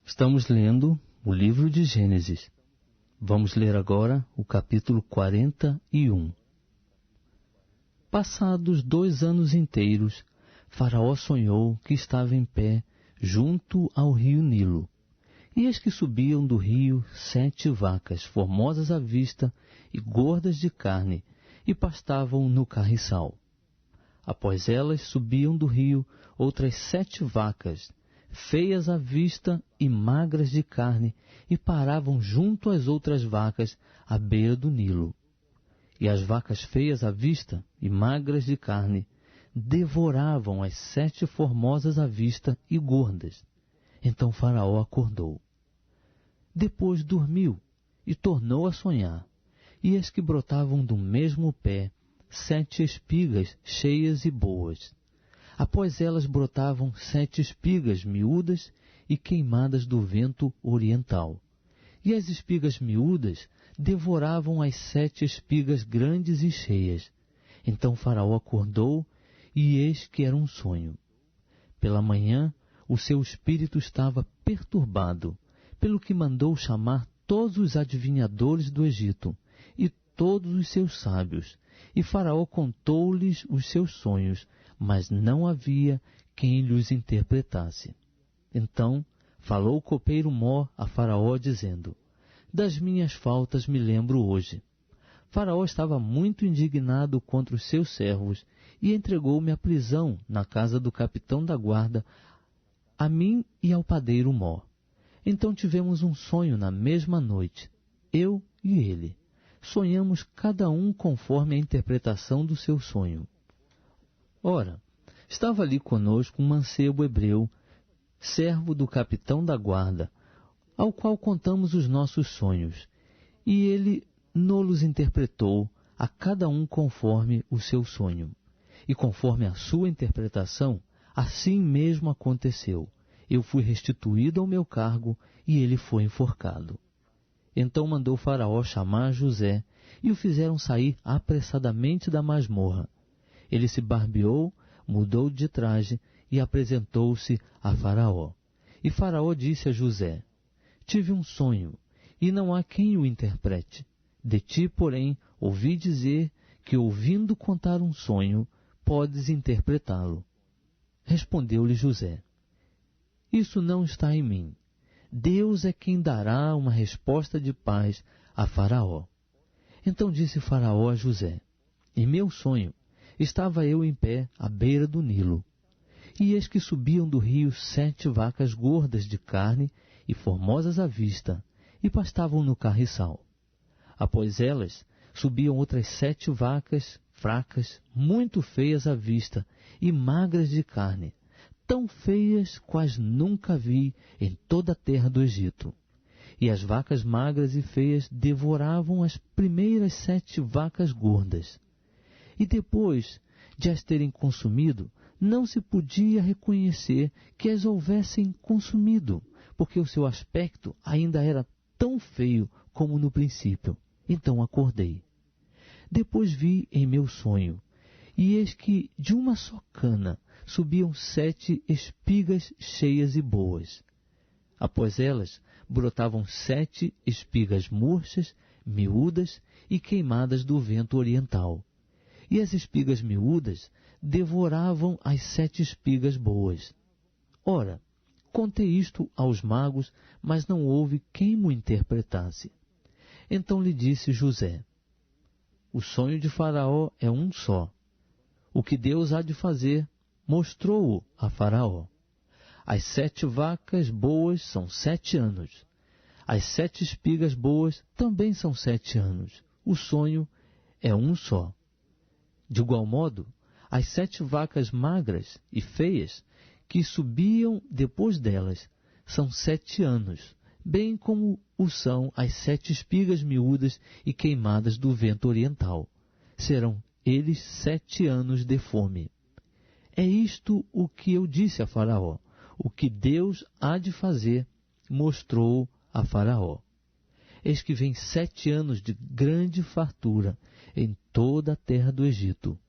Estamos lendo o livro de Gênesis. Vamos ler agora o capítulo 41. Passados 2 anos inteiros, Faraó sonhou que estava em pé junto ao rio Nilo. E eis que subiam do rio 7 vacas, formosas à vista e gordas de carne, e pastavam no carriçal. Após elas subiam do rio outras 7 vacas, feias à vista e magras de carne, e paravam junto às outras vacas à beira do Nilo. E as vacas feias à vista e magras de carne devoravam as 7 formosas à vista e gordas. Então Faraó acordou. Depois dormiu e tornou a sonhar. E eis que brotavam do mesmo pé 7 espigas cheias e boas. Após elas brotavam 7 espigas miúdas e queimadas do vento oriental. E as espigas miúdas devoravam as 7 espigas grandes e cheias. Então Faraó acordou, e eis que era um sonho. Pela manhã, o seu espírito estava perturbado, pelo que mandou chamar todos os adivinhadores do Egito e todos os seus sábios. E Faraó contou-lhes os seus sonhos, mas não havia quem lhes interpretasse. Então falou o copeiro Mó a Faraó, dizendo: das minhas faltas me lembro hoje. Faraó estava muito indignado contra os seus servos e entregou-me à prisão na casa do capitão da guarda, a mim e ao padeiro Mó. Então tivemos um sonho na mesma noite, eu e ele. Sonhamos cada um conforme a interpretação do seu sonho. Ora, estava ali conosco um mancebo hebreu, servo do capitão da guarda, ao qual contamos os nossos sonhos, e ele nos interpretou a cada um conforme o seu sonho. E conforme a sua interpretação, assim mesmo aconteceu. Eu fui restituído ao meu cargo e ele foi enforcado. Então mandou Faraó chamar José e o fizeram sair apressadamente da masmorra. Ele se barbeou, mudou de traje e apresentou-se a Faraó. E Faraó disse a José: tive um sonho, e não há quem o interprete. De ti, porém, ouvi dizer que, ouvindo contar um sonho, podes interpretá-lo. Respondeu-lhe José: isso não está em mim. Deus é quem dará uma resposta de paz a Faraó. Então disse Faraó a José: em meu sonho estava eu em pé à beira do Nilo. E eis que subiam do rio 7 vacas gordas de carne e formosas à vista, e pastavam no carriçal. Após elas, subiam outras 7 vacas fracas, muito feias à vista, e magras de carne, tão feias quais nunca vi em toda a terra do Egito. E as vacas magras e feias devoravam as primeiras 7 vacas gordas. E depois de as terem consumido, não se podia reconhecer que as houvessem consumido, porque o seu aspecto ainda era tão feio como no princípio. Então acordei. Depois vi em meu sonho, e eis que de uma só cana subiam 7 espigas cheias e boas. Após elas brotavam 7 espigas murchas, miúdas e queimadas do vento oriental. E as espigas miúdas devoravam as 7 espigas boas. Ora, contei isto aos magos, mas não houve quem mo interpretasse. Então lhe disse José: o sonho de Faraó é um só. O que Deus há de fazer, mostrou-o a Faraó. As 7 vacas boas são 7 anos. As 7 espigas boas também são 7 anos. O sonho é um só. De igual modo, as 7 vacas magras e feias que subiam depois delas são 7 anos, bem como o são as 7 espigas miúdas e queimadas do vento oriental. Serão eles 7 anos de fome. É isto o que eu disse a Faraó. O que Deus há de fazer, mostrou a Faraó. Eis que vem 7 anos de grande fartura em toda a terra do Egito.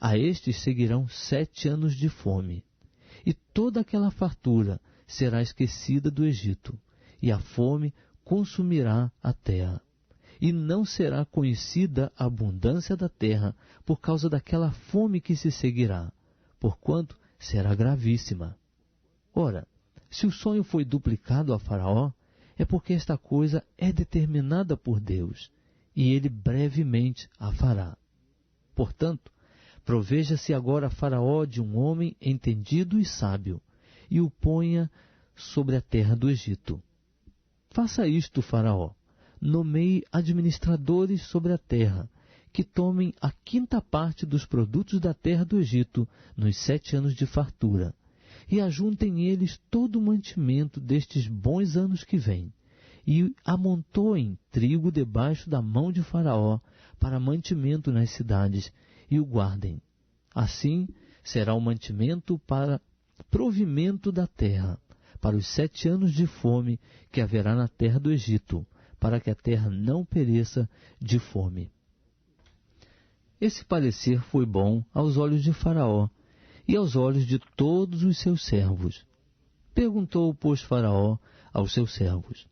A estes seguirão 7 anos de fome. e toda aquela fartura será esquecida do Egito, e a fome consumirá a terra. E não será conhecida a abundância da terra por causa daquela fome que se seguirá, porquanto será gravíssima. Ora, se o sonho foi duplicado a Faraó, é porque esta coisa é determinada por Deus, e ele brevemente a fará. Portanto, proveja-se agora Faraó de um homem entendido e sábio, e o ponha sobre a terra do Egito. Faça isto, Faraó, nomeie administradores sobre a terra, que tomem a 5ª parte dos produtos da terra do Egito nos 7 anos de fartura, e ajuntem eles todo o mantimento destes bons anos que vêm, e amontoem trigo debaixo da mão de Faraó para mantimento nas cidades, e o guardem. Assim será o mantimento para provimento da terra, para os 7 anos de fome que haverá na terra do Egito, para que a terra não pereça de fome. Esse parecer foi bom aos olhos de Faraó e aos olhos de todos os seus servos. Perguntou, pois, Faraó aos seus servos: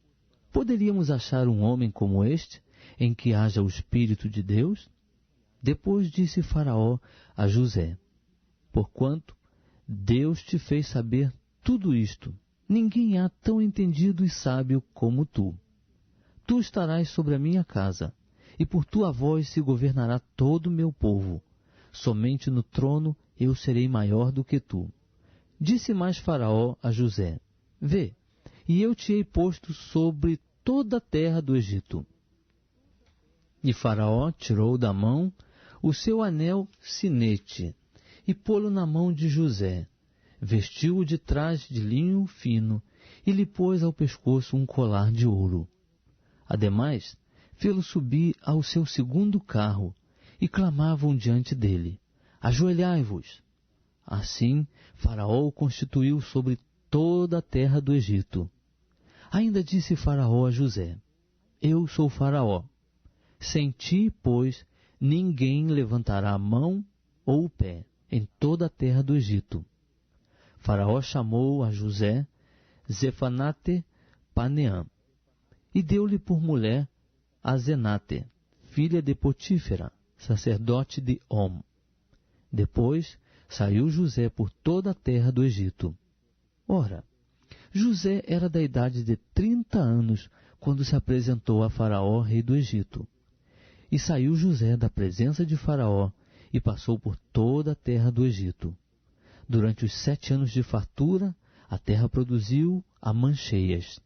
poderíamos achar um homem como este, em que haja o Espírito de Deus? Depois disse Faraó a José: porquanto Deus te fez saber tudo isto, ninguém há tão entendido e sábio como tu. Tu estarás sobre a minha casa, e por tua voz se governará todo o meu povo. Somente no trono eu serei maior do que tu. Disse mais Faraó a José: vê, e eu te hei posto sobre toda a terra do Egito. E Faraó tirou da mão o seu anel sinete, e pô-lo na mão de José, vestiu-o de traje de linho fino, e lhe pôs ao pescoço um colar de ouro. Ademais, fê-lo subir ao seu 2º carro, e clamavam diante dele: ajoelhai-vos. Assim, Faraó o constituiu sobre toda a terra do Egito. Ainda disse Faraó a José: eu sou Faraó. Sem ti, pois, ninguém levantará a mão ou o pé em toda a terra do Egito. Faraó chamou a José Zefanate Paneã, e deu-lhe por mulher a Zenate, filha de Potífera, sacerdote de On. Depois saiu José por toda a terra do Egito. Ora, José era da idade de 30 anos quando se apresentou a Faraó, rei do Egito. E saiu José da presença de Faraó e passou por toda a terra do Egito. Durante os 7 anos de fartura, a terra produziu a mancheias.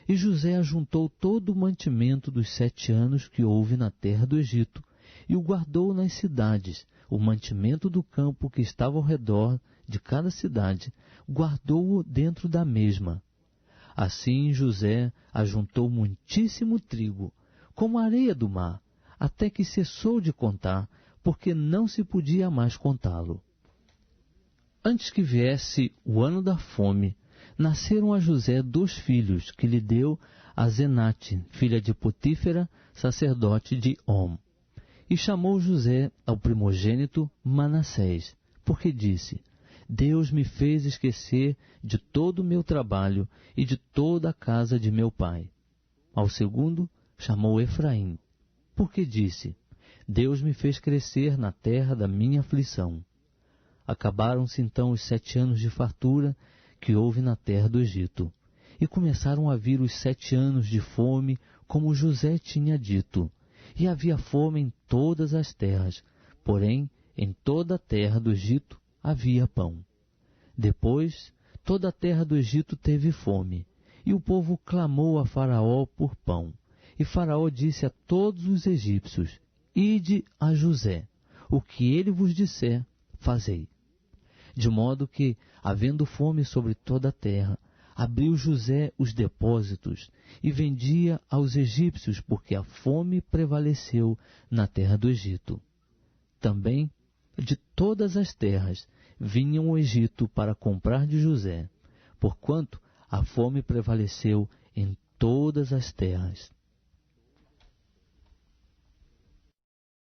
E José ajuntou todo o mantimento dos 7 anos que houve na terra do Egito, e o guardou nas cidades. O mantimento do campo que estava ao redor de cada cidade, guardou-o dentro da mesma. Assim José ajuntou muitíssimo trigo, como a areia do mar, até que cessou de contar, porque não se podia mais contá-lo. Antes que viesse o ano da fome, nasceram a José 2 filhos, que lhe deu a Zenate, filha de Potífera, sacerdote de On. E chamou José ao primogênito Manassés, porque disse: Deus me fez esquecer de todo o meu trabalho e de toda a casa de meu pai. Ao segundo chamou Efraim, porque disse: Deus me fez crescer na terra da minha aflição. Acabaram-se então os 7 anos de fartura que houve na terra do Egito, e começaram a vir os 7 anos de fome, como José tinha dito, e havia fome em todas as terras, porém em toda a terra do Egito havia pão. Depois, toda a terra do Egito teve fome, e o povo clamou a Faraó por pão. E Faraó disse a todos os egípcios: Ide a José, o que ele vos disser, fazei. De modo que, havendo fome sobre toda a terra, abriu José os depósitos e vendia aos egípcios, porque a fome prevaleceu na terra do Egito. Também, de todas as terras, vinham ao Egito para comprar de José, porquanto a fome prevaleceu em todas as terras.